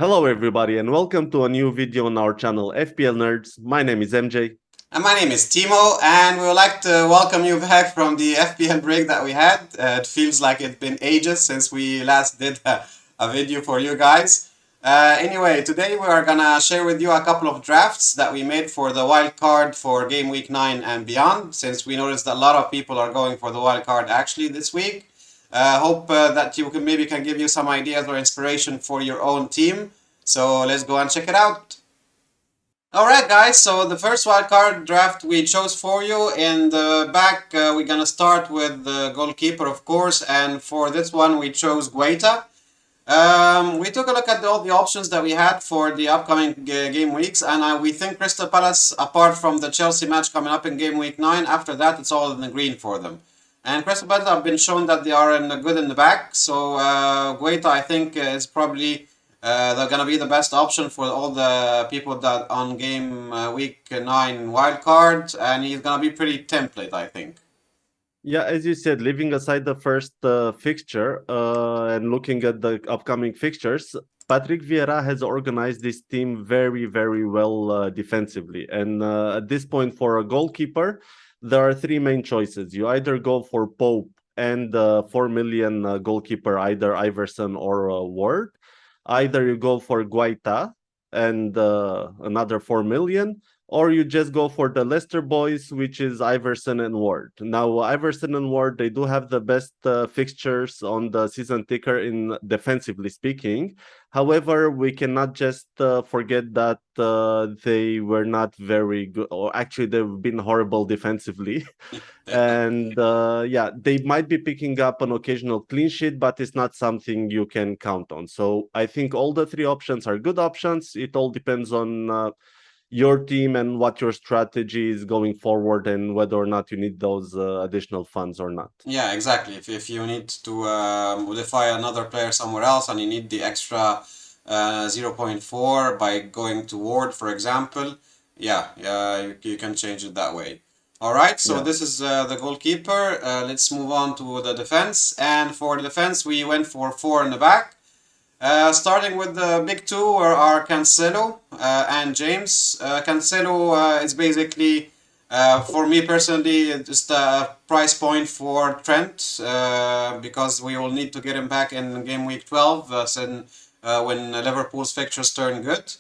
Hello everybody and welcome to a new video on our channel FPL Nerds. My name is MJ. And my name is Timo, and we would like to welcome you back from the FPL break that we had. It feels like it's been ages since we last did a video for you guys. Anyway, today we are gonna share with you a couple of drafts that we made for the wild card for game week 9 and beyond, since we noticed that a lot of people are going for the wild card actually this week. Hope that you can give you some ideas or inspiration for your own team. So let's go and check it out. Alright guys, so the first wildcard draft we chose for you. In the back we're gonna start with the goalkeeper, of course, and for this one we chose Guaita. We took a look at all the options that we had for the upcoming game weeks, and we think Crystal Palace, apart from the Chelsea match coming up in game week 9, after that it's all in the green for them. And Crystal Palace have been shown that they are good in the back, so Guaita I think is probably they're gonna be the best option for all the people that on game week 9 wildcard, and he's gonna be pretty template, I think. Yeah, as you said, leaving aside the first fixture and looking at the upcoming fixtures, Patrick Vieira has organized this team very, very well defensively. And at this point, for a goalkeeper, there are three main choices. You either go for Pope and 4 million goalkeeper, either Iverson or Ward. Either you go for Guaita and another 4 million, or you just go for the Leicester boys, which is Iverson and Ward. Now, Iverson and Ward, they do have the best fixtures on the season ticker in defensively speaking. However, we cannot just forget that they were not very good, or actually they've been horrible defensively. And yeah, they might be picking up an occasional clean sheet, but it's not something you can count on. So I think all the three options are good options. It all depends on your team and what your strategy is going forward and whether or not you need those additional funds or not. Yeah, exactly. If you need to modify another player somewhere else and you need the extra 0.4 by going to Ward, for example, yeah, you can change it that way. All right, so Yeah. this is the goalkeeper. Let's move on to the defense. And for the defense, we went for four in the back. Starting with the big two are Cancelo and James. Cancelo is basically, for me personally, just a price point for Trent because we will need to get him back in game week 12 when Liverpool's fixtures turn good.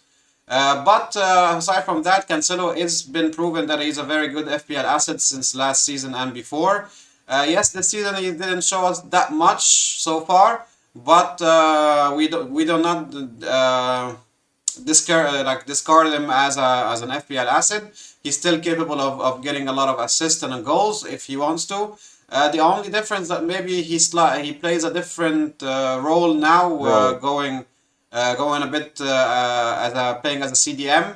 But aside from that, Cancelo has been proven that he's a very good FPL asset since last season and before. Yes, this season he didn't show us that much so far, but we do not discard him as an FPL asset. He's still capable of getting a lot of assists and goals if he wants to. The only difference that maybe he plays a different role now, going a bit playing as a CDM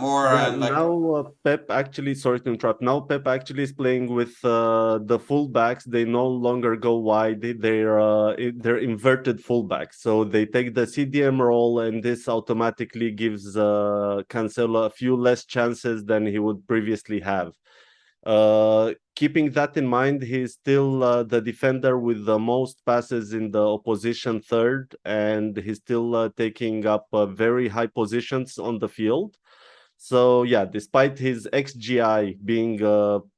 more Yeah, like. now Pep actually, sorry to interrupt. Now Pep actually is playing with the fullbacks. They no longer go wide. They're inverted fullbacks. So they take the CDM role, and this automatically gives Cancelo a few less chances than he would previously have. Keeping that in mind, he's still the defender with the most passes in the opposition third, and he's still taking up very high positions on the field. So yeah, despite his XGI being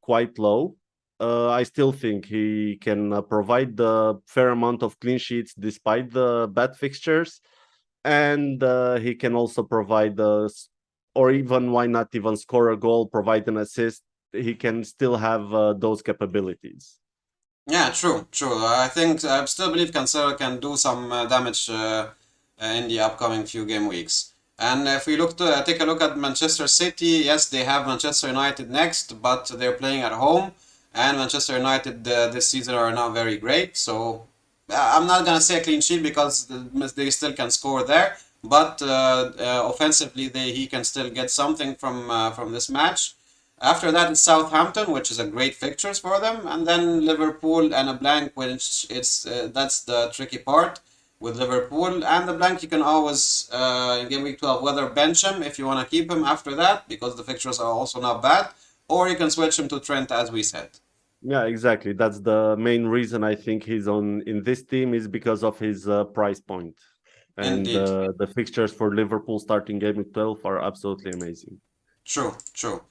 quite low, I still think he can provide the fair amount of clean sheets despite the bad fixtures, and he can also provide or even why not even score a goal, provide an assist. He can still have those capabilities. Yeah, true. I still believe Cancelo can do some damage in the upcoming few game weeks. And if we take a look at Manchester City, yes, they have Manchester United next, but they're playing at home, and Manchester United this season are not very great. So I'm not gonna say a clean sheet because they still can score there, but offensively he can still get something from this match. After that, it's Southampton, which is a great fixtures for them, and then Liverpool and a blank, which that's the tricky part with Liverpool. And the blank you can always in game week 12 whether bench him if you want to keep him after that because the fixtures are also not bad, or you can switch him to Trent as we said. Yeah, exactly. That's the main reason I think he's on in this team is because of his price point. And Indeed. the fixtures for Liverpool starting game week 12 are absolutely amazing. True, true.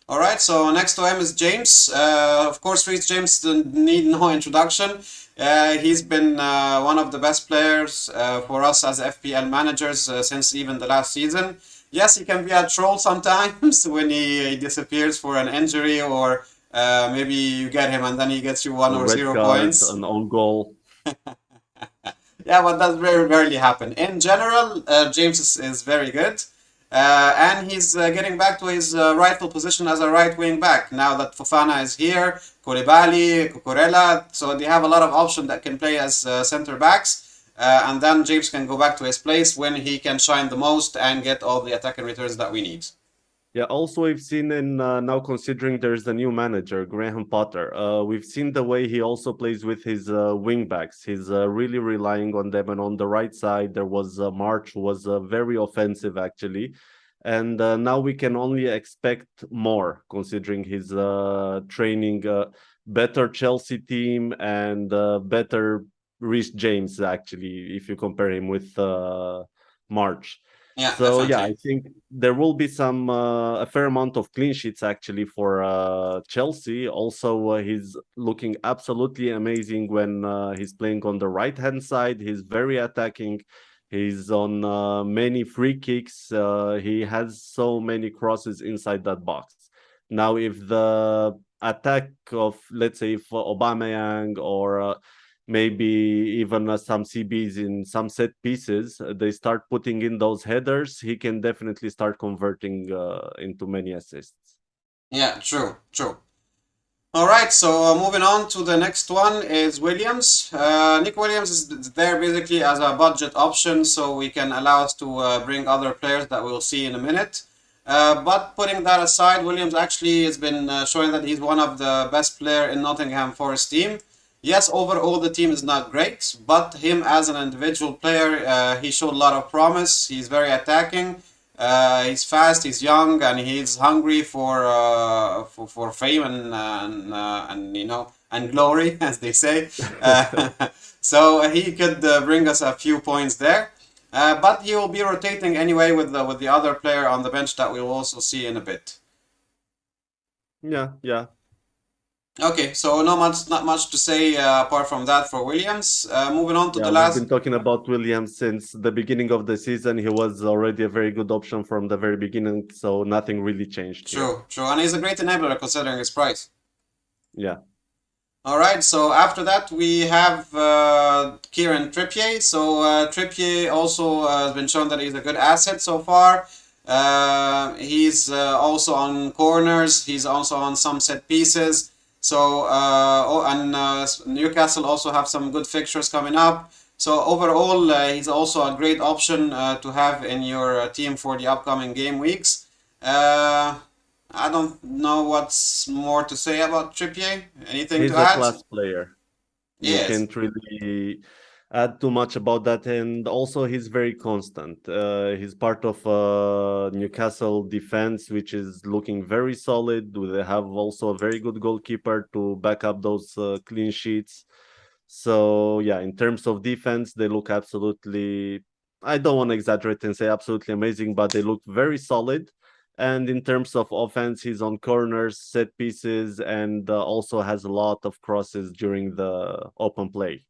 All right, so next to him is James. Of course, Reece James need no introduction. He's been one of the best players for us as FPL managers since even the last season. Yes, he can be a troll sometimes when he disappears for an injury or maybe you get him and then he gets you one A or red zero card, points. an own goal. Yeah, but that very rarely happen. In general, James is very good. And he's getting back to his rightful position as a right wing back now that Fofana is here, Koulibaly, Cucurella. So they have a lot of options that can play as center backs. And then James can go back to his place when he can shine the most and get all the attacking returns that we need. Yeah, also we've seen in now considering there's a new manager, Graham Potter. We've seen the way he also plays with his wing backs. He's really relying on them. And on the right side, there was March, who was very offensive actually. And now we can only expect more considering his training, better Chelsea team and better Reece James actually, if you compare him with March. Yeah, So yeah, I definitely. think there will be some a fair amount of clean sheets actually for Chelsea. Also, he's looking absolutely amazing when he's playing on the right hand side. He's very attacking. He's on many free kicks. He has so many crosses inside that box. Now, if the attack of, let's say, if Aubameyang or maybe even some CBs in some set pieces, they start putting in those headers, he can definitely start converting into many assists. Yeah, true, true. All right, so moving on to the next one is Williams. Nick Williams is there basically as a budget option, so we can allow us to bring other players that we'll see in a minute. But putting that aside, Williams actually has been showing that he's one of the best player in Nottingham Forest team. Yes, overall the team is not great, but him as an individual player, he showed a lot of promise. He's very attacking. He's fast, he's young, and he's hungry for fame and you know and glory, as they say. So he could bring us a few points there. But he will be rotating anyway with the other player on the bench that we'll also see in a bit. Yeah, yeah. Okay, so not much to say apart from that for Williams. Moving on to Yeah, the we've been last. talking about Williams since the beginning of the season. He was already a very good option from the very beginning, so nothing really changed here. True, true, and he's a great enabler considering his price. Yeah. All right, so after that we have Kieran Trippier. So Trippier also has been shown that he's a good asset so far. He's also on corners. He's also on some set pieces. So Newcastle also have some good fixtures coming up. So overall, he's also a great option to have in your team for the upcoming game weeks. Uh, I don't know what's more to say about Trippier. Anything to He's a add? class player. You Yes. can't really add too much about that. And also, he's very constant. He's part of Newcastle defense, which is looking very solid. They have also a very good goalkeeper to back up those clean sheets. So, yeah, in terms of defense, they look absolutely, I don't want to exaggerate and say absolutely amazing, but they look very solid. And in terms of offense, he's on corners, set pieces, and also has a lot of crosses during the open play.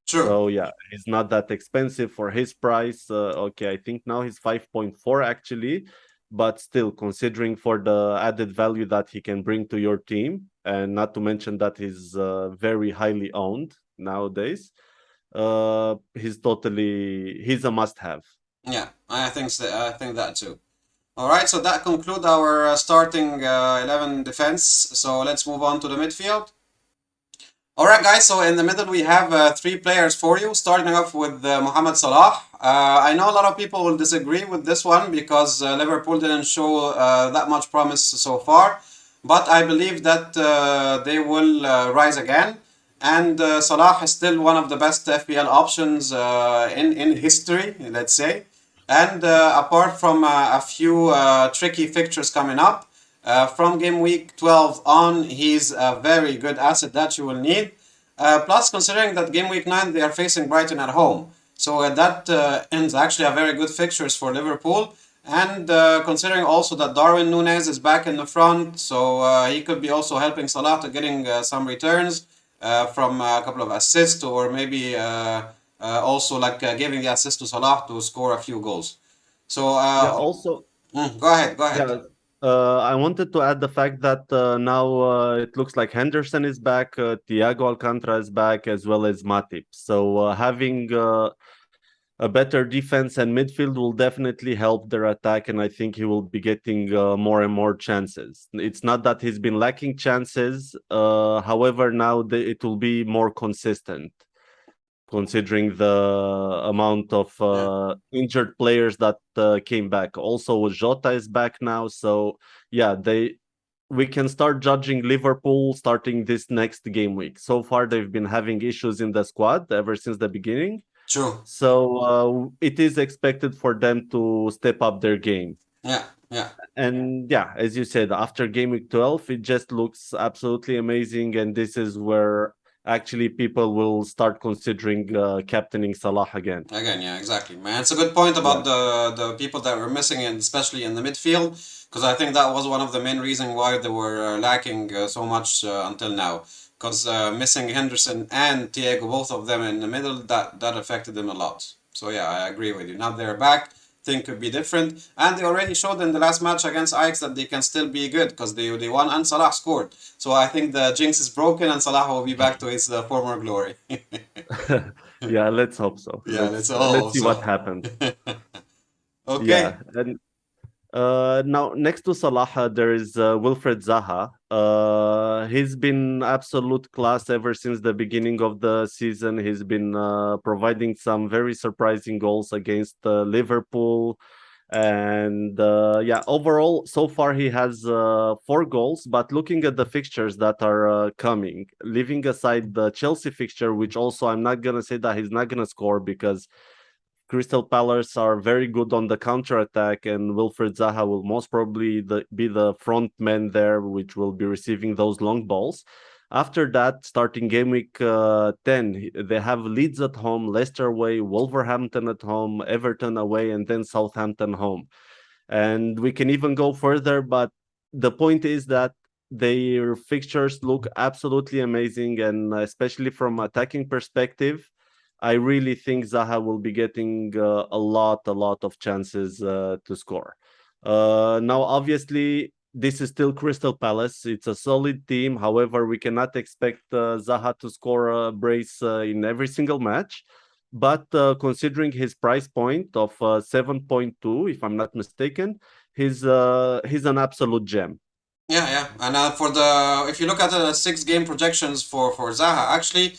True. So yeah, he's not that expensive for his price. Okay, I think now he's 5.4 actually, but still considering for the added value that he can bring to your team, and not to mention that he's very highly owned nowadays. He's a must-have. Yeah, I think so. I think that too. All right, so that conclude our starting 11 defense. So let's move on to the midfield. All right, guys. So in the middle we have three players for you. Starting off with Mohamed Salah. I know a lot of people will disagree with this one because Liverpool didn't show that much promise so far, but I believe that they will rise again. And Salah is still one of the best FPL options in history, let's say. And apart from a few tricky fixtures coming up, from game week 12 on, he's a very good asset that you will need. Plus, considering that game week 9 they are facing Brighton at home. So that ends actually a very good fixtures for Liverpool. And considering also that Darwin Núñez is back in the front, so he could be also helping Salah to getting some returns from a couple of assists, or maybe also like giving the assist to Salah to score a few goals. So Yeah, also, go ahead, go ahead. yeah, I wanted to add the fact that now it looks like Henderson is back, Thiago Alcantara is back, as well as Matip. So having a better defense and midfield will definitely help their attack, and I think he will be getting more and more chances. It's not that he's been lacking chances, however, now it will be more consistent considering the amount of Yeah, injured players that came back. Also, Jota is back now, so yeah, we can start judging Liverpool starting this next game week. So far, they've been having issues in the squad ever since the beginning, true. so it is expected for them to step up their game. Yeah, yeah. And yeah, as you said, after game week 12, it just looks absolutely amazing. And this is where actually people will start considering captaining Salah again. Again, yeah, exactly, man. It's a good point Yeah. about the people that were missing, and especially in the midfield, because I think that was one of the main reasons why they were lacking so much until now. Because missing Henderson and Thiago, both of them in the middle, that affected them a lot. So yeah, I agree with you. Now they're back, thing could be different, and they already showed in the last match against Ajax that they can still be good because they won and Salah scored. So I think the jinx is broken and Salah will be back to his former glory. Yeah, let's hope so. Yeah, that's Let's all. see what So, happens. okay. Yeah, and now next to Salah, there is Wilfred Zaha. He's been absolute class ever since the beginning of the season. He's been providing some very surprising goals against Liverpool. And yeah, overall, so far he has 4 goals. But looking at the fixtures that are coming, leaving aside the Chelsea fixture, which also I'm not gonna say that he's not gonna score because Crystal Palace are very good on the counter attack, and Wilfred Zaha will most probably be the front man there, which will be receiving those long balls. After that, starting game week 10, they have Leeds at home, Leicester away, Wolverhampton at home, Everton away, and then Southampton home. And we can even go further, but the point is that their fixtures look absolutely amazing, and especially from attacking perspective, I really think Zaha will be getting a lot of chances to score. Now, obviously, this is still Crystal Palace. It's a solid team. However, we cannot expect Zaha to score a brace in every single match. But considering his price point of 7.2, if I'm not mistaken, he's an absolute gem. Yeah, yeah. And for the if you look at the 6 game projections for Zaha, actually,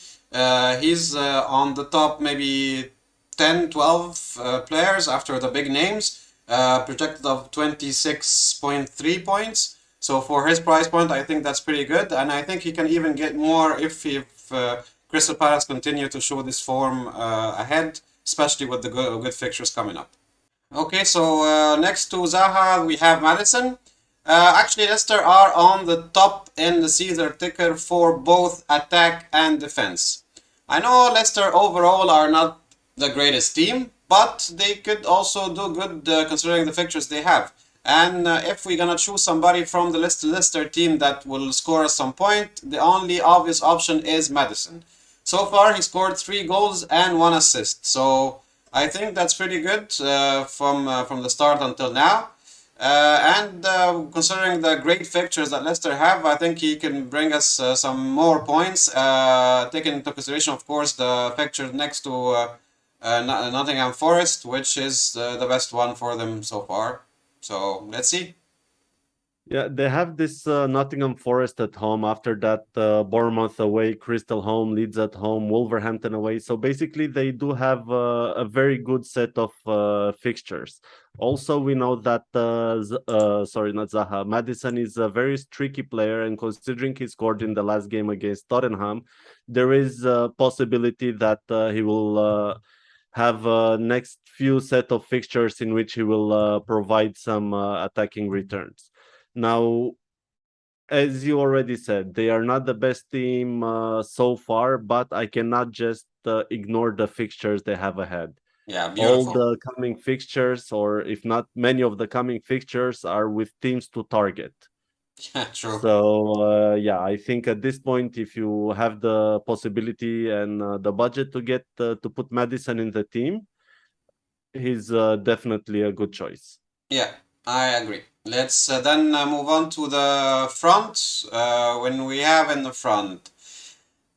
he's on the top maybe 10, 12 players after the big names, projected of 26.3 points. So for his price point, I think that's pretty good, and I think he can even get more if Crystal Palace continue to show this form ahead, especially with the good fixtures coming up. Okay, so next to Zaha, we have Madison. Actually, Leicester are on the top in the Caesar ticker for both attack and defense. I know Leicester overall are not the greatest team, but they could also do good considering the fixtures they have. And if we're gonna choose somebody from the Leicester team that will score us some point, the only obvious option is Madison. So far, he scored 3 goals and 1 assist. So I think that's pretty good from the start until now. And considering the great fixtures that Leicester have, I think he can bring us some more points. Taking into consideration, of course, the fixture next to Nottingham Forest, which is the best one for them so far. So let's see. Yeah, they have this Nottingham Forest at home. After that, Bournemouth away, Crystal home, Leeds at home, Wolverhampton away. So basically, they do have a very good set of fixtures. Also, we know that sorry, not Zaha, Madison is a very tricky player, and considering he scored in the last game against Tottenham, there is a possibility that he will. Have next few set of fixtures in which he will provide some attacking returns. Now, as you already said, they are not the best team so far, but I cannot just ignore the fixtures they have ahead. Yeah, All beautiful. the coming fixtures, or if not many of the coming fixtures, are with teams to target. Yeah, true. So yeah, I think at this point, if you have the possibility and the budget to get to put Madison in the team, he's definitely a good choice. Yeah, I agree. Let's then move on to the front. When we have in the front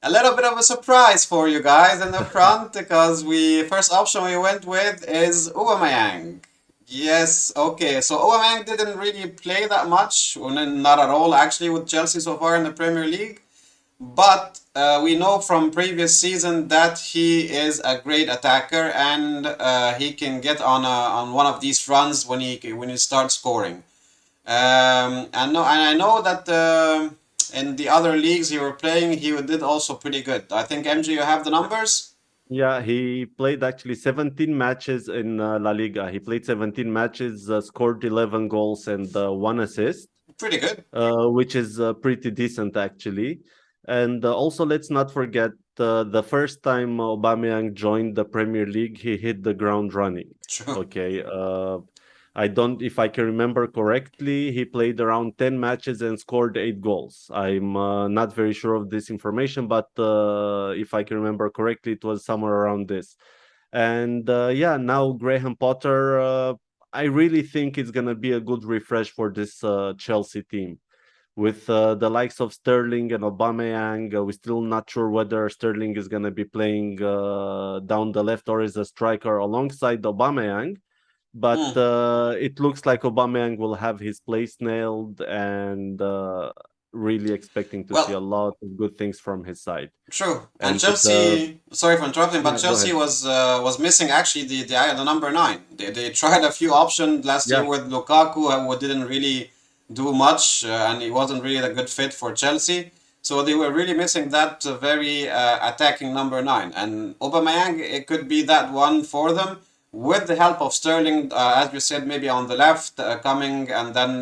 a little bit of a surprise for you guys in the front because we first option we went with is Aubameyang. Yes, okay. So Aubameyang didn't really play that much, or not at all actually, with Chelsea so far in the Premier League. But we know from previous season that he is a great attacker and he can get on one of these runs when he starts scoring. And I know that in the other leagues he were playing, he did also pretty good. I think MG, you have the numbers. Yeah, he played actually 17 matches in La Liga. He played 17 matches, scored 11 goals and one assist, Pretty good. which is pretty decent actually. And also, let's not forget the first time Aubameyang joined the Premier League, he hit the ground running. True. Okay, I don't, if I can remember correctly, he played around 10 matches and scored 8 goals. I'm not very sure of this information, but if I can remember correctly, it was somewhere around this. And yeah, now Graham Potter, I really think it's going to be a good refresh for this Chelsea team. With the likes of Sterling and Aubameyang, we're still not sure whether Sterling is going to be playing down the left or as a striker alongside Aubameyang. But Hmm. it looks like Aubameyang will have his place nailed, and really expecting to see a Well, lot of good things from his side. true. And And with the Chelsea, sorry for interrupting, but yeah, go Chelsea ahead. was missing actually the number nine. They tried a few options last year Yeah, with Lukaku, who didn't really do much, and he wasn't really a good fit for Chelsea. So they were really missing that very attacking number nine. And Aubameyang, it could be that one for them with the help of Sterling, as you said, maybe on the left, coming and then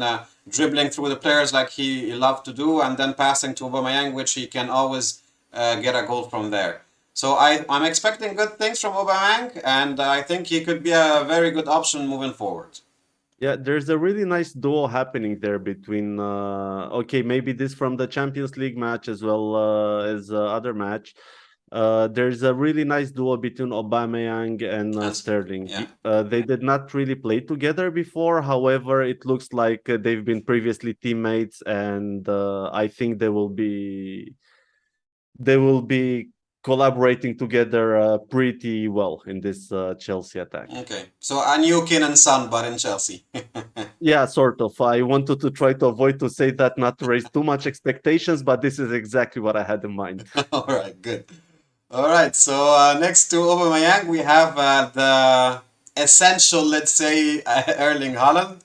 dribbling through the players like he loved to do, and then passing to Aubameyang, which he can always get a goal from there. So I'm expecting good things from Aubameyang, and I think he could be a very good option moving forward. yeah. There's a really nice duo happening there between. Okay, maybe this from the Champions League match as well as other match. There's a really nice duo between Aubameyang and And Sterling. yeah, They did not really play together before. However, it looks like they've been previously teammates, and I think they will be collaborating together pretty well in this Chelsea attack. okay. So a new kin and son, but in Chelsea. Yeah, sort of. I wanted to try to avoid to say that, not to raise too much expectations, but this is exactly what I had in mind. All right, good. All right, so next to Aubameyang, we have the essential, let's say, Erling Haaland.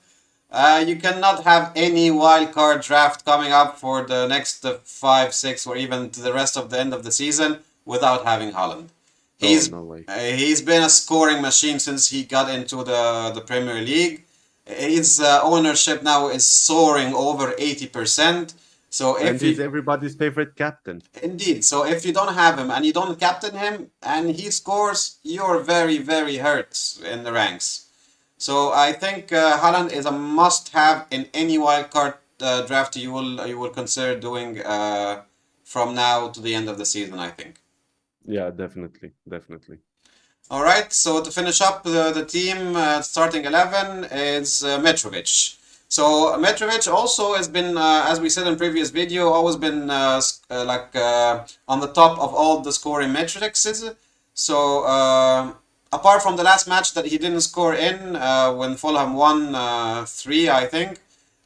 You cannot have any wild card draft coming up for the next 5, 6, or even to the rest of the end of the season without having Haaland. Oh, He's no way. he's been a scoring machine since he got into the Premier League. His ownership now is soaring over 80%. So And if he's you everybody's favorite captain. Indeed. So if you don't have him and you don't captain him and he scores, you're very, very hurt in the ranks. So I think Haaland is a must-have in any wildcard draft you will consider doing from now to the end of the season, I think. Yeah, definitely, definitely. All right, so to finish up the team, starting 11 is Mitrovic. So Mitrovic also has been, as we said in previous video, always been on the top of all the scoring metrics. So apart from the last match that he didn't score in, when Fulham won 3, I think.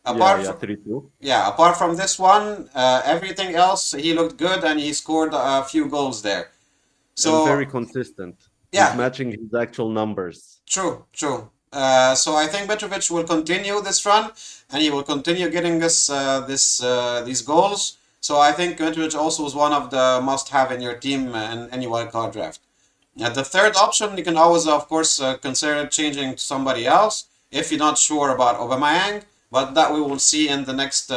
Yeah, Apart yeah, from 3-2. Yeah, apart from this one, everything else he looked good and he scored a few goals there. And very So consistent. He's yeah, matching his actual numbers. true, true. So I think Mitrovic will continue this run, and he will continue getting these goals. So I think Mitrovic also is one of the must-have in your team in any wildcard draft. The third option, you can always, of course, consider changing to somebody else if you're not sure about Aubameyang. but that we will see in the next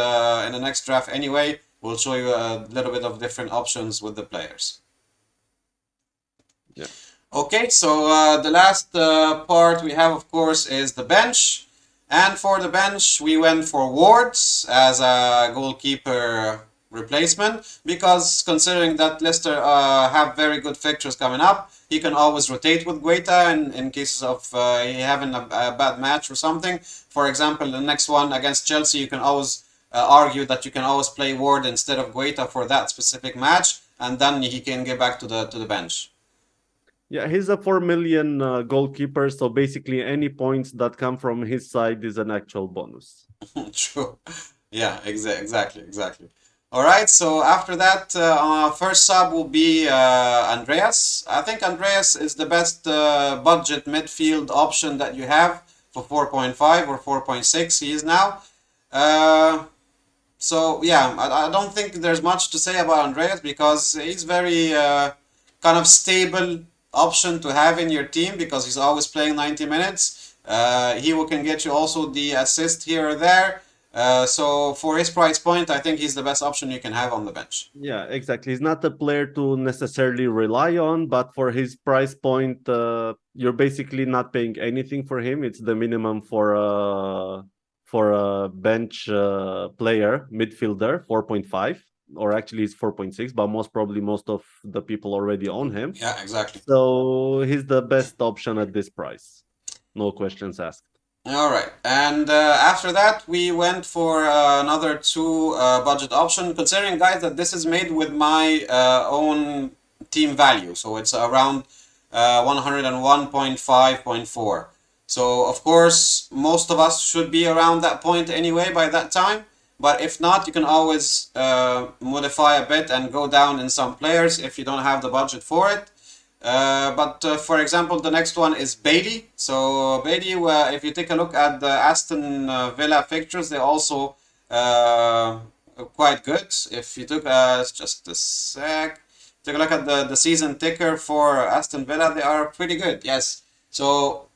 draft anyway. We'll show you a little bit of different options with the players. Yeah. Okay, so the last part we have, of course, is the bench. And for the bench, we went for Wards as a goalkeeper replacement because considering that Leicester have very good fixtures coming up, he can always rotate with Guaita in cases of he having a bad match or something. For example, the next one against Chelsea, you can always argue that you can always play Ward instead of Guaita for that specific match, and then he can get back to the bench. Yeah, he's a 4 million goalkeeper, so basically any points that come from his side is an actual bonus. True. Yeah, exactly. All right, so after that, first sub will be Andreas. I think Andreas is the best budget midfield option that you have for 4.5 or 4.6. He is now. Uh, so yeah, I don't think there's much to say about Andreas because he's very kind of stable option to have in your team because he's always playing 90 minutes. He can get you also the assist here or there. So for his price point, I think he's the best option you can have on the bench. Yeah, exactly. He's not a player to necessarily rely on, but for his price point, you're basically not paying anything for him. It's the minimum for a bench player midfielder, 4.5, or actually it's 4.6, but most probably most of the people already own him. Yeah, exactly. So he's the best option at this price. No questions asked. All right, and after that we went for another two budget option. Considering, guys, that this is made with my own team value, so it's around 101.5.4. So of course, most of us should be around that point anyway by that time. But if not, you can always modify a bit and go down in some players if you don't have the budget for it. But for example, the next one is Bailey. So Bailey, if you take a look at the Aston Villa fixtures, they're also quite good. If you took just a sec, take a look at the season ticker for Aston Villa, they are pretty good. Yes. So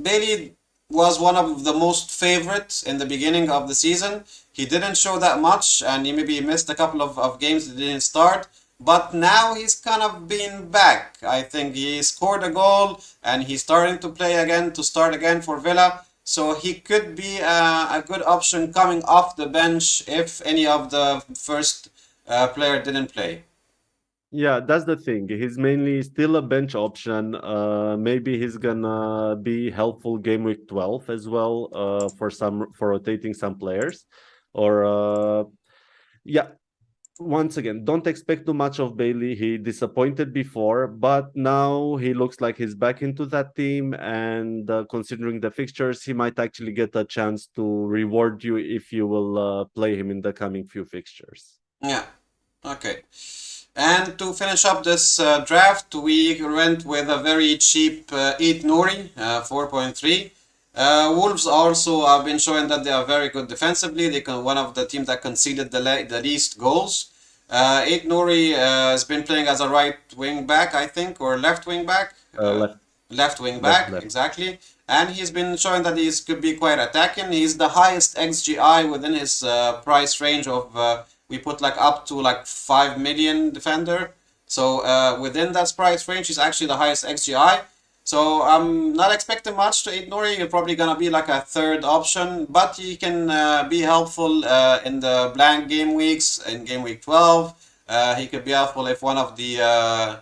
Bailey was one of the most favorites in the beginning of the season. He didn't show that much, and he maybe missed a couple of games that didn't start. But now he's kind of been back. I think he scored a goal and he's starting to play again, to start again for Villa. So he could be a good option coming off the bench if any of the first player didn't play. Yeah, that's the thing. He's mainly still a bench option. Maybe he's gonna be helpful game week 12 as well, for rotating some players. Or yeah, once again, don't expect too much of Bailey. He disappointed before, but now he looks like he's back into that team. And considering the fixtures, he might actually get a chance to reward you if you will play him in the coming few fixtures. Yeah. Okay. And to finish up this draft, we went with a very cheap Eat Nouri, 4.3. Wolves also have been showing that they are very good defensively. They can one of the teams that conceded the least goals. Eat Nouri has been playing as a right wing back, I think, or left wing back. Left wing back, left. exactly. And he's been showing that he could be quite attacking. He's the highest XGI within his price range of we put like up to like 5 million defender. So within that price range, he's actually the highest XGI. So I'm not expecting much to ignore you. You're probably gonna be like a third option, but he can be helpful in the blank game weeks in game week 12. He could be helpful if one of the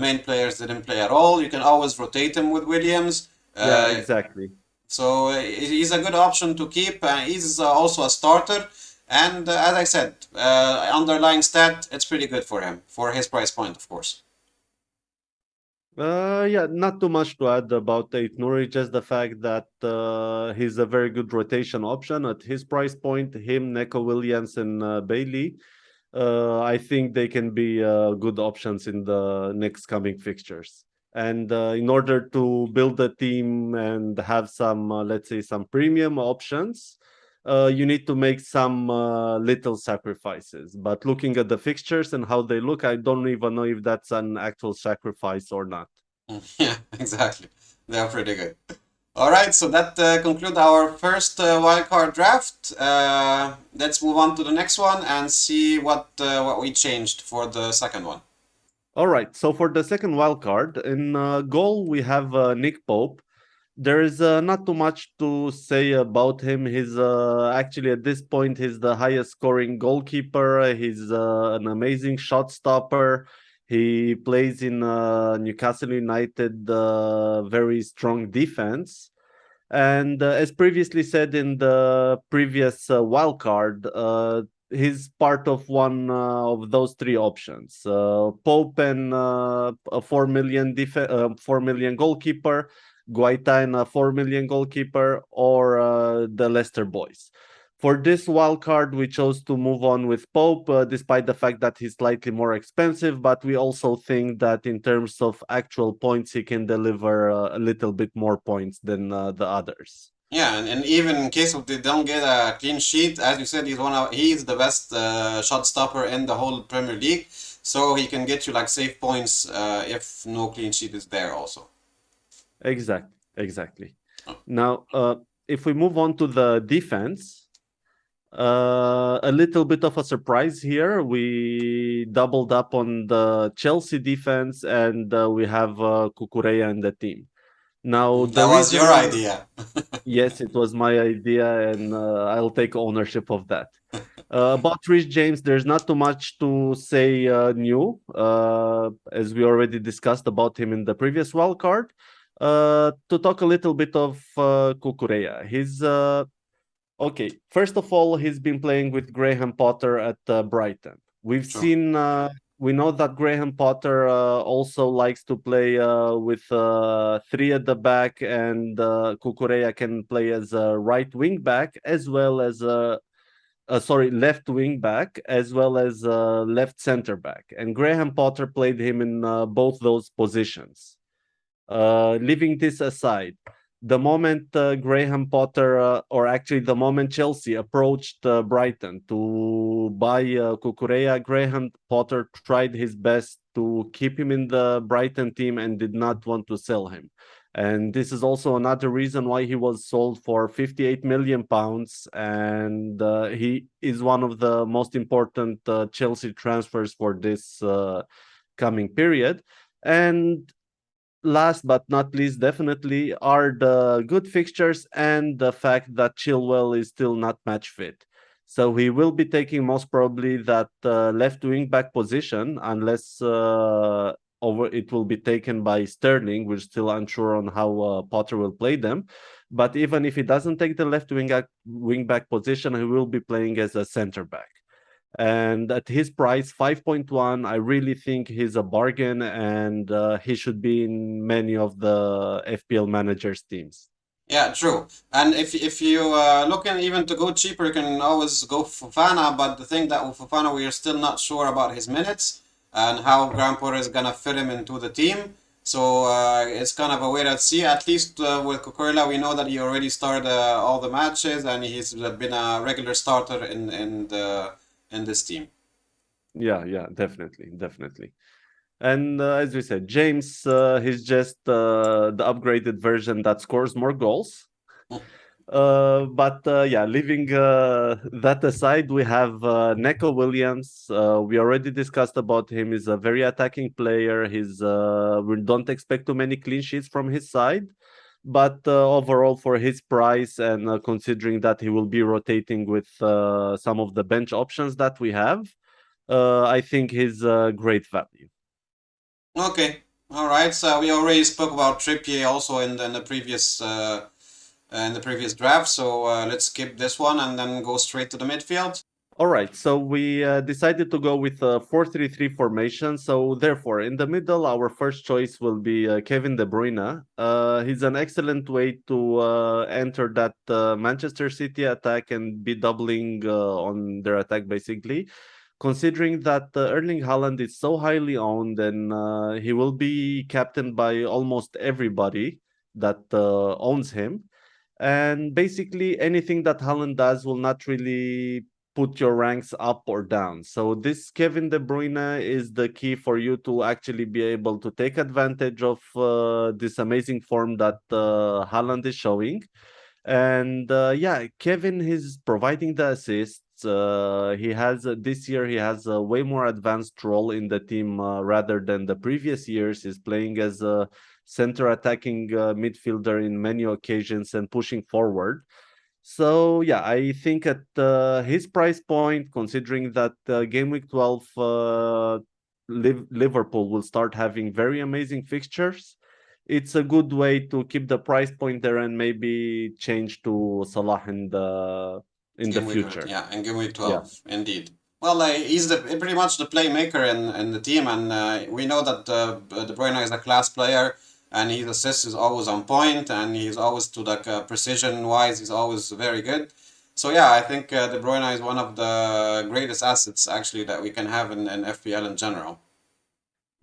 main players didn't play at all. You can always rotate him with Williams. Yeah, exactly. So he's a good option to keep. He's also a starter. And as I said, underlying stat, it's pretty good for him, for his price point, of course. Yeah, not too much to add about Ait Nouri, just the fact that he's a very good rotation option at his price point. Him, Neko Williams, and Bailey. I think they can be good options in the next coming fixtures. And in order to build a team and have some, let's say, some premium options, you need to make some little sacrifices. But looking at the fixtures and how they look, I don't even know if that's an actual sacrifice or not. Yeah, exactly. They are pretty good. All right, so that concludes our first wildcard draft. Let's move on to the next one and see what we changed for the second one. All right. So for the second wild card in goal, we have Nick Pope. There is not too much to say about him. He's actually at this point he's the highest scoring goalkeeper. He's an amazing shot stopper. He plays in Newcastle United, very strong defense. And as previously said in the previous wild card, he's part of one of those three options: Pope and a 4 million goalkeeper, Guaita and a 4 million goalkeeper, or the Leicester boys. For this wild card, we chose to move on with Pope, despite the fact that he's slightly more expensive. But we also think that in terms of actual points, he can deliver a little bit more points than the others. Yeah, and even in case of they don't get a clean sheet, as you said, he's the best shot stopper in the whole Premier League, so he can get you like safe points if no clean sheet is there also. Exactly. Now, if we move on to the defense, a little bit of a surprise here. We doubled up on the Chelsea defense, and we have Cucurella in the team. Now, the That was your reason, idea. yes, it was my idea, and I'll take ownership of that. About Rich James, there's not too much to say new, as we already discussed about him in the previous wild card. To talk a little bit of Cucurella, he's okay. First of all, he's been playing with Graham Potter at Brighton. We've True. seen, we know that Graham Potter also likes to play with three at the back, and Cucurella can play as a right wing back as well as a left wing back as well as left center back. And Graham Potter played him in both those positions. Leaving this aside, the moment Graham Potter, or actually the moment Chelsea approached Brighton to buy Cucurella, Graham Potter tried his best to keep him in the Brighton team and did not want to sell him. And this is also another reason why he was sold for 58 million pounds. And he is one of the most important Chelsea transfers for this coming period. And last but not least, definitely, are the good fixtures and the fact that Chilwell is still not match fit. So he will be taking most probably that left wing back position, unless over it will be taken by Sterling. We're still unsure on how Potter will play them. But even if he doesn't take the left wing back position, he will be playing as a center back. And at his price, 5.1, I really think he's a bargain, and he should be in many of the FPL managers' teams. Yeah, true. And if you looking even to go cheaper, you can always go Fofana. But the thing that with Fofana, we are still not sure about his minutes and how Graham Potter is gonna fit him into the team. So it's kind of a wait and see. At least with Cucurella, we know that he already started all the matches and he's been a regular starter in this team. Yeah, definitely. And as we said, James, he's just the upgraded version that scores more goals. But yeah, leaving that aside, we have Neco Williams. We already discussed about him. He's a very attacking player. We don't expect too many clean sheets from his side. But overall, for his price, and considering that he will be rotating with some of the bench options that we have, I think he's a great value. Okay, all right. So we already spoke about Trippier also in the previous draft. So let's skip this one and then go straight to the midfield. All right, so we decided to go with a 4-3-3 formation. So therefore, in the middle, our first choice will be Kevin De Bruyne. He's an excellent way to enter that Manchester City attack and be doubling on their attack, basically. Considering that Erling Haaland is so highly owned, and he will be captained by almost everybody that owns him. And basically, anything that Haaland does will not really put your ranks up or down. So this Kevin De Bruyne is the key for you to actually be able to take advantage of this amazing form that Haaland is showing. And yeah, Kevin is providing the assists. He has this year he has a way more advanced role in the team rather than the previous years. He's playing as a center attacking midfielder in many occasions and pushing forward. So yeah, I think at his price point, considering that game week 12, Liverpool will start having very amazing fixtures. It's a good way to keep the price point there and maybe change to Salah in the Game week, future. yeah, and game week Yeah. 12, indeed. Well, he's pretty much the playmaker in the team, and we know that De Bruyne is a class player, and his assist is always on point, and he's always to like precision wise, he's always very good. So yeah, I think De Bruyne is one of the greatest assets actually that we can have in FPL in general.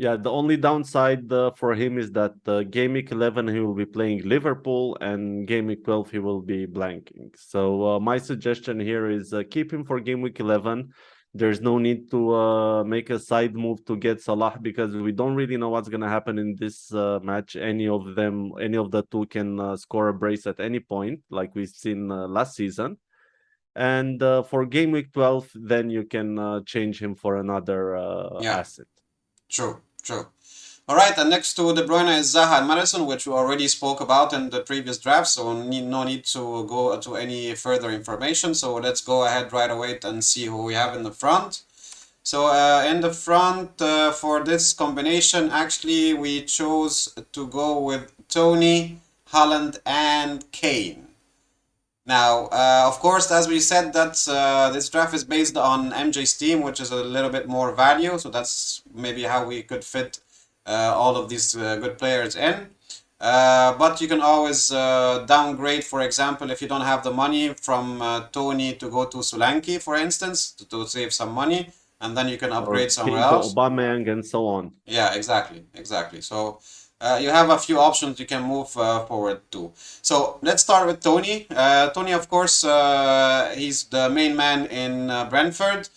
Yeah, the only downside for him is that game week 11 he will be playing Liverpool and game week 12 he will be blanking. So my suggestion here is keep him for game week 11. There's no need to make a side move to get Salah because we don't really know what's going to happen in this match. Any of the two can score a brace at any point, like we've seen last season. And for game week 12, then you can change him for another Yeah, asset. true, true. All right, and next to De Bruyne is Zaha and Madison, which we already spoke about in the previous draft, so no need to go to any further information. So let's go ahead right away and see who we have in the front. So in the front for this combination, actually we chose to go with Tony, Haaland, and Kane. Now, of course, as we said, that's this draft is based on MJ's team, which is a little bit more value. So that's maybe how we could fit all of these good players in. But you can always downgrade, for example, if you don't have the money from Tony to go to Solanke, for instance, to save some money, and then you can Or upgrade somewhere Kane to else. Aubameyang and so on. Yeah, exactly, exactly. So you have a few options you can move forward to. So let's start with Tony. Tony, of course, he's the main man in Brentford.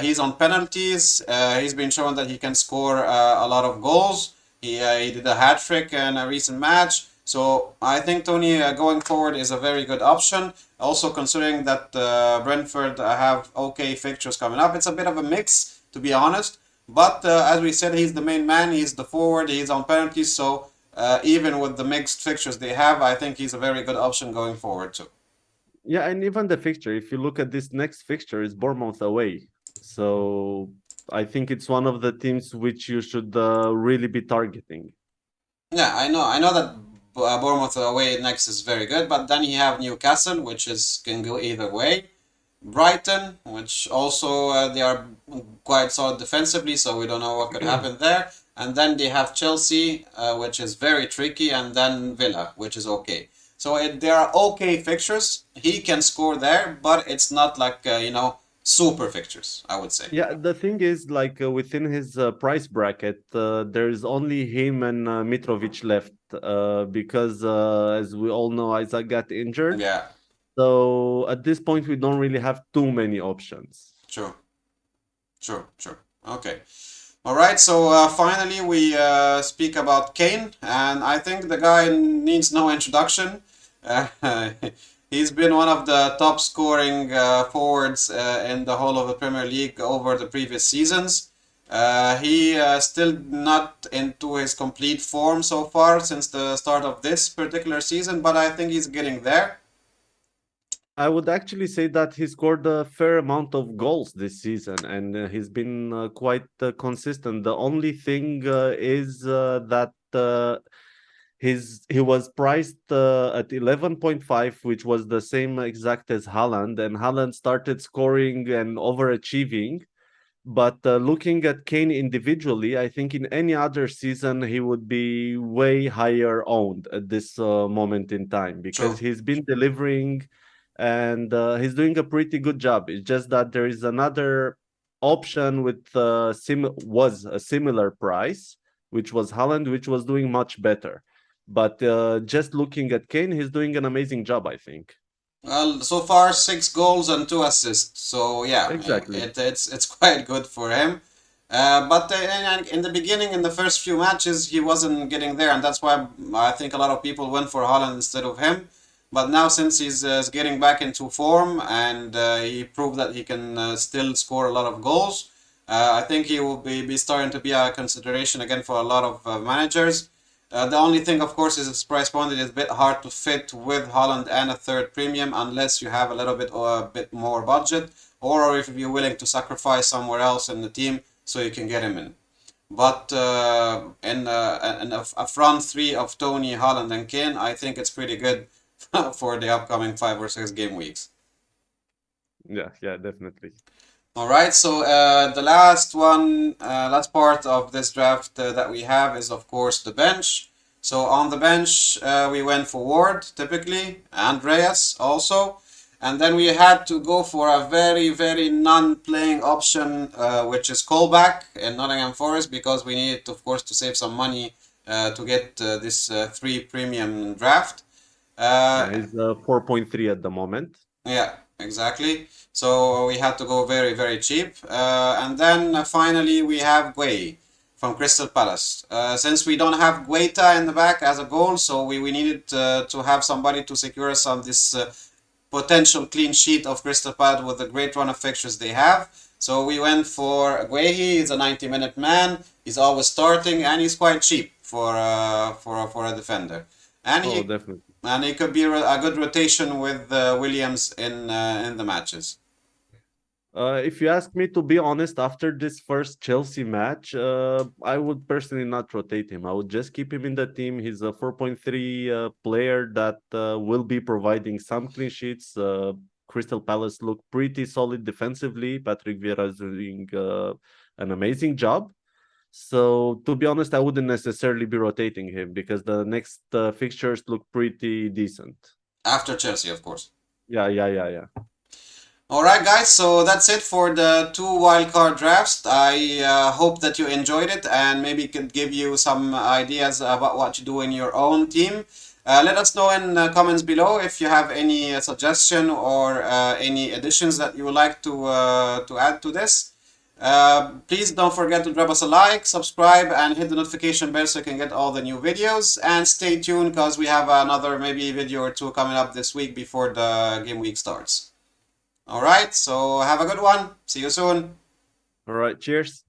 He's on penalties. He's been shown that he can score a lot of goals. He did a hat trick in a recent match. So I think Tony going forward is a very good option. Also considering that Brentford have okay fixtures coming up. It's a bit of a mix, to be honest. But as we said, he's the main man. He's the forward. He's on penalties. So even with the mixed fixtures they have, I think he's a very good option going forward too. Yeah, and even the fixture, if you look at this next fixture, is Bournemouth away. So I think it's one of the teams which you should really be targeting. Yeah, I know that Bournemouth away next is very good, but then you have Newcastle, which is can go either way. Brighton, which also they are quite solid defensively, so we don't know what could happen there. And then they have Chelsea, which is very tricky, and then Villa, which is okay. So there are okay fixtures. He can score there, but it's not like super fixtures, I would say. Yeah, the thing is, like within his price bracket, there's only him and Mitrovic left because, as we all know, Isaac got injured. Yeah, So at this point, we don't really have too many options. true, true, true. Okay. All right, so finally we speak about Kane, and I think the guy needs no introduction. Uh, he's been one of the top scoring forwards in the whole of the Premier League over the previous seasons. He still not into his complete form so far since the start of this particular season, but I think he's getting there. I would actually say that he scored a fair amount of goals this season, and he's been quite consistent. The only thing is that he was priced at 11.5, which was the same exact as Haaland, and Haaland started scoring and overachieving. But looking at Kane individually, I think in any other season he would be way higher owned at this moment in time because True. he's been delivering and he's doing a pretty good job. It's just that there is another option with was a similar price, which was Haaland, which was doing much better. But just looking at Kane, he's doing an amazing job, I think. Well, so far 6 goals and 2 assists. So yeah, Exactly. it's quite good for him. But in the beginning, in the first few matches, he wasn't getting there, and that's why I think a lot of people went for Holland instead of him. But now, since he's getting back into form and he proved that he can still score a lot of goals, I think he will be starting to be a consideration again for a lot of managers. The only thing, of course, is its price point. It is a bit hard to fit with Holland and a third premium unless you have a little bit or a bit more budget, or if you're willing to sacrifice somewhere else in the team so you can get him in. But in a front three of Tony, Holland, and Kane, I think it's pretty good for the upcoming 5 or 6 game weeks. Yeah, yeah, definitely. All right, so the last one, last part of this draft that we have is, of course, the bench. So on the bench, we went for Ward, typically, Andreas also, and then we had to go for a very, very non-playing option, which is Colback in Nottingham Forest, because we needed, of course, to save some money to get this 3 premium draft. Yeah, Uh, he's 4.3 at the moment. yeah, exactly. So we had to go very, very cheap. And then finally we have Guay from Crystal Palace. Since we don't have Guaita in the back as a goal, so we needed to have somebody to secure us on this potential clean sheet of Crystal Palace with the great run of fixtures they have. So we went for Guehi. He's a 90-minute man. He's always starting, and he's quite cheap for a defender. And Oh, he definitely. and he could be a good rotation with Williams in the matches. If you ask me to be honest, after this first Chelsea match, I would personally not rotate him. I would just keep him in the team. He's a 4.3 player that will be providing some clean sheets. Crystal Palace look pretty solid defensively. Patrick Vieira is doing an amazing job. So, to be honest, I wouldn't necessarily be rotating him because the next fixtures look pretty decent. After Chelsea, of course. Yeah, yeah, yeah, yeah. All right, guys. So that's it for the 2 wildcard drafts. I hope that you enjoyed it and maybe could give you some ideas about what to do in your own team. Let us know in the comments below if you have any suggestion or any additions that you would like to add to this. Please don't forget to drop us a like, subscribe, and hit the notification bell so you can get all the new videos. And stay tuned because we have another maybe video or two coming up this week before the game week starts. All right, so have a good one. See you soon. All right, cheers.